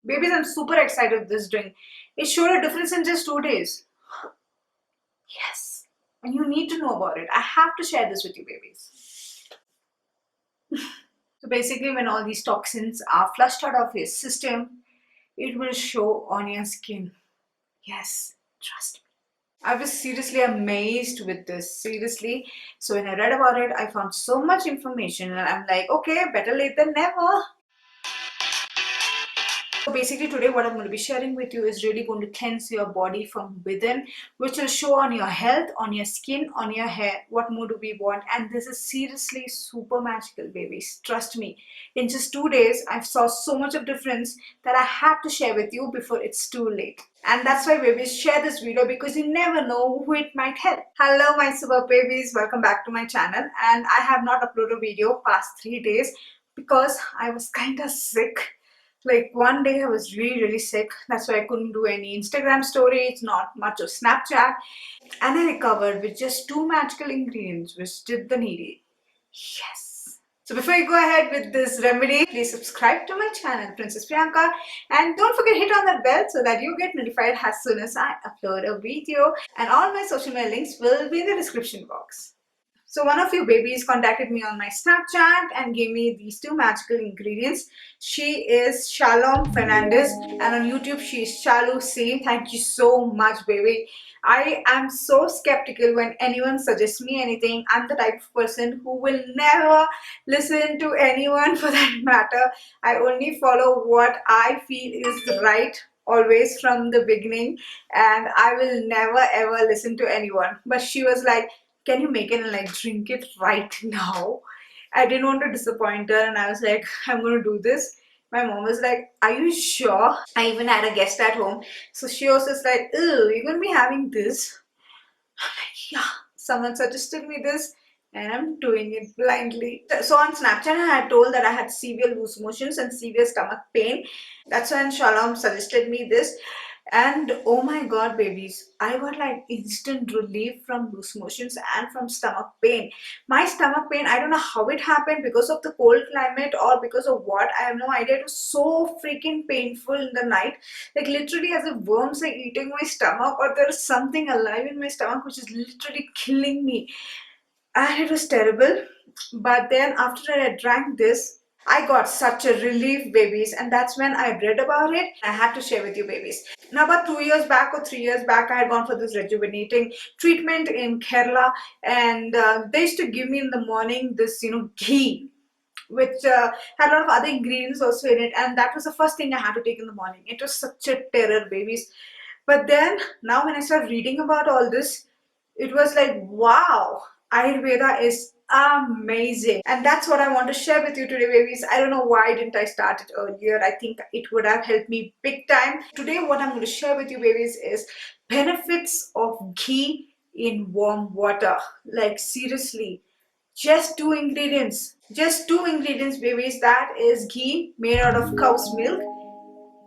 Babies, I'm super excited with this drink. It showed a difference in just 2 days. Yes. And you need to know about it. I have to share this with you, babies. So basically, when all these toxins are flushed out of your system, it will show on your skin. Yes, trust me. I was seriously amazed with this, seriously. So when I read about it, I found so much information and I'm like, okay, better late than never. So basically today what I'm going to be sharing with you is really going to cleanse your body from within, which will show on your health, on your skin, on your hair, what more do we want. And this is seriously super magical, babies. Trust me. In just 2 days, I saw so much of difference that I had to share with you before it's too late. And that's why, babies, share this video because you never know who it might help. Hello my super babies, welcome back to my channel. And I have not uploaded a video past 3 days because I was kind of sick. Like one day I was really sick. That's why I couldn't do any Instagram stories, not much of Snapchat. And I recovered with just 2 magical ingredients which did the needy. Yes. So before you go ahead with this remedy, please subscribe to my channel, Princess Priyanka. And don't forget hit on that bell so that you get notified as soon as I upload a video. And all my social media links will be in the description box. So one of you babies contacted me on my Snapchat and gave me these 2 magical ingredients. She is Shalom Fernandez and on YouTube she is Shalu C. Thank you so much, baby. I am so skeptical when anyone suggests me anything. I'm the type of person who will never listen to anyone for that matter. I only follow what I feel is right always from the beginning, and I will never ever listen to anyone. But she was like, can you make it and like drink it right now? I didn't want to disappoint her and I was like, I'm gonna do this. My mom was like, are you sure? I even had a guest at home. So she was just like, ew, you're gonna be having this? I'm like, yeah, someone suggested me this and I'm doing it blindly. So on Snapchat, I had told that I had severe loose motions and severe stomach pain. That's when Shalom suggested me this. And oh my god, babies, I got like instant relief from loose motions and from stomach pain. My stomach pain, I don't know how it happened, because of the cold climate or because of what, I have no idea. It was so freaking painful in the night. Like literally as if worms are eating my stomach or there is something alive in my stomach which is literally killing me. And it was terrible. But then after I drank this, I got such a relief, babies, and that's when I read about it. I had to share with you, babies. Now, about 2 years back or 3 years back, I had gone for this rejuvenating treatment in Kerala, and they used to give me in the morning this, ghee, which had a lot of other ingredients also in it, and that was the first thing I had to take in the morning. It was such a terror, babies. But then, now when I started reading about all this, it was like, wow, Ayurveda is amazing. And that's what I want to share with you today, babies. I don't know why didn't I start it earlier. I think it would have helped me big time. Today, what I'm going to share with you, babies, is benefits of ghee in warm water. Like seriously, just 2 ingredients. Just 2 ingredients, babies. That is ghee made out of cow's milk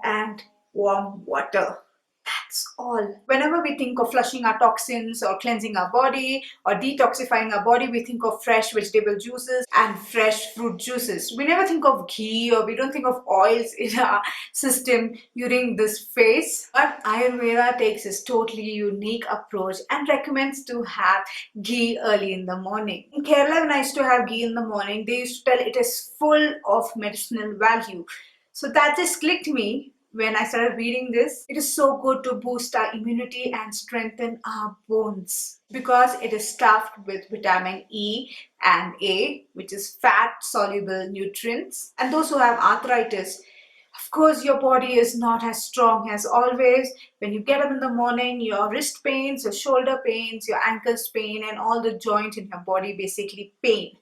and warm water. That's all. Whenever we think of flushing our toxins or cleansing our body or detoxifying our body, we think of fresh vegetable juices and fresh fruit juices. We never think of ghee, or we don't think of oils in our system during this phase. But Ayurveda takes this totally unique approach and recommends to have ghee early in the morning. In Kerala, when I used to have ghee in the morning, they used to tell it is full of medicinal value. So that just clicked me when I started reading this. It is so good to boost our immunity and strengthen our bones because it is stuffed with vitamin E and A, which is fat soluble nutrients. And those who have arthritis, of course, your body is not as strong as always. When you get up in the morning, your wrist pains, your shoulder pains, your ankles pain, and all the joints in your body basically pain.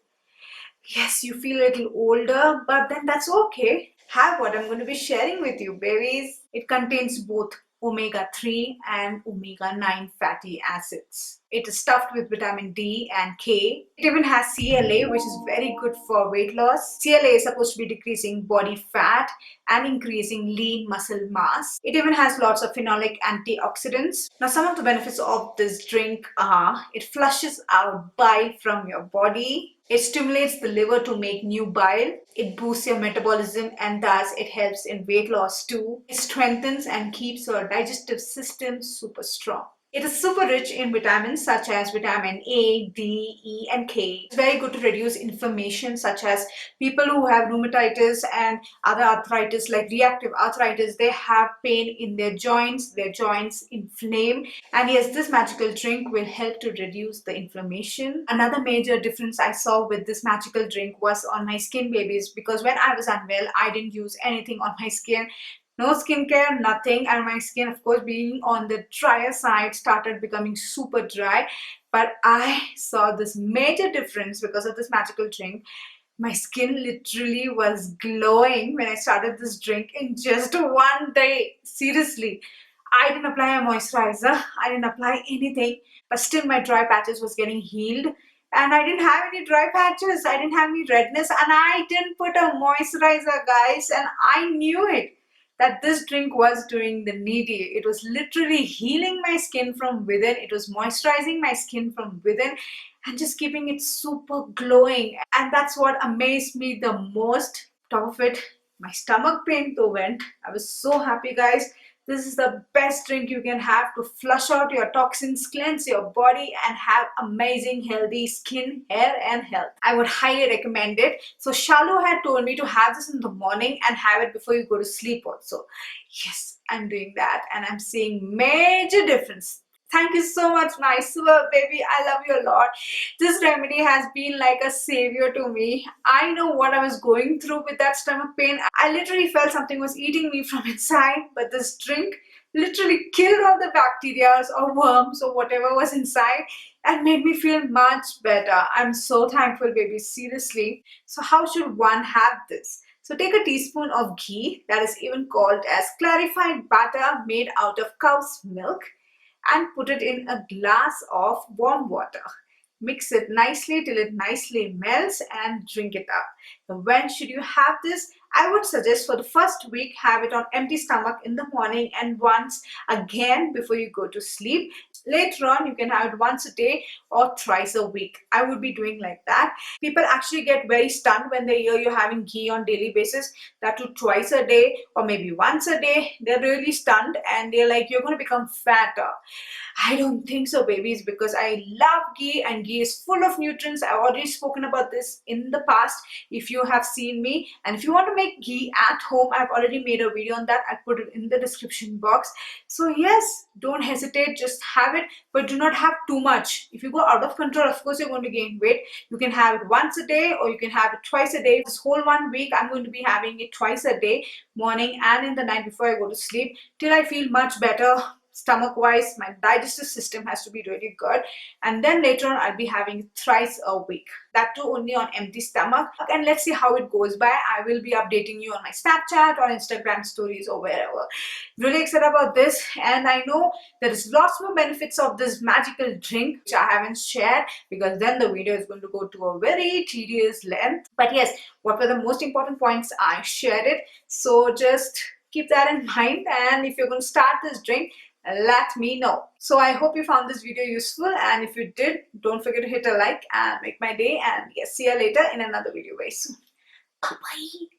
Yes, you feel a little older, but then that's okay. Have what I'm going to be sharing with you, babies. It contains both omega-3 and omega-9 fatty acids. It is stuffed with vitamin D and K. It even has CLA, which is very good for weight loss. CLA is supposed to be decreasing body fat and increasing lean muscle mass. It even has lots of phenolic antioxidants. Now, some of the benefits of this drink are it flushes out bile from your body. It stimulates the liver to make new bile. It boosts your metabolism and thus it helps in weight loss too. It strengthens and keeps your digestive system super strong. It is super rich in vitamins such as vitamin A, D, E, and K. It's very good to reduce inflammation, such as people who have rheumatitis and other arthritis like reactive arthritis. They have pain in their joints inflame. And yes, this magical drink will help to reduce the inflammation. Another major difference I saw with this magical drink was on my skin, babies, because when I was unwell, I didn't use anything on my skin. No skincare, nothing, and my skin, of course, being on the drier side, started becoming super dry. But I saw this major difference because of this magical drink. My skin literally was glowing when I started this drink in just one day. Seriously, I didn't apply a moisturizer, I didn't apply anything, but still my dry patches was getting healed. And I didn't have any dry patches, I didn't have any redness, and I didn't put a moisturizer, guys, and I knew it that this drink was doing the needy. It was literally healing my skin from within. It was moisturizing my skin from within and just keeping it super glowing. And that's what amazed me the most. Top of it, my stomach pain though went. I was so happy, guys. This is the best drink you can have to flush out your toxins, cleanse your body, and have amazing healthy skin, hair, and health. I would highly recommend it. So Shalu had told me to have this in the morning and have it before you go to sleep also. Yes, I'm doing that and I'm seeing major difference. Thank you so much, my super baby. I love you a lot. This remedy has been like a savior to me. I know what I was going through with that stomach pain. I literally felt something was eating me from inside, but this drink literally killed all the bacteria or worms or whatever was inside and made me feel much better. I'm so thankful, baby. Seriously. So how should one have this? So take a teaspoon of ghee, that is even called as clarified butter made out of cow's milk, and put it in a glass of warm water. Mix it nicely till it nicely melts and drink it up. Now, when should you have this? I would suggest for the first week, have it on empty stomach in the morning and once again before you go to sleep. Later on, you can have it once a day or thrice a week. I would be doing like that. People actually get very stunned when they hear you're having ghee on daily basis, that too twice a day or maybe once a day. They're really stunned and they're like, you're going to become fatter. I don't think so, babies, because I love ghee and ghee is full of nutrients. I've already spoken about this in the past if you have seen me. And if you want to make ghee at home, I've already made a video on that. I'll put it in the description box. So yes, don't hesitate, just have it, but do not have too much. If you go out of control, of course, you're going to gain weight. You can have it once a day or you can have it twice a day. This whole 1 week, I'm going to be having it twice a day, morning and in the night before I go to sleep, till I feel much better. Stomach wise, my digestive system has to be really good, and then later on I'll be having it thrice a week, that too only on empty stomach. And let's see how it goes by. I will be updating you on my Snapchat or Instagram stories or wherever. Really excited about this, and I know there is lots more benefits of this magical drink which I haven't shared, because then the video is going to go to a very tedious length. But yes, what were the most important points, I shared it. So just keep that in mind, and if you're going to start this drink, let me know. So I hope you found this video useful, and if you did, don't forget to hit a like and make my day. And yes, see you later in another video very soon. Bye.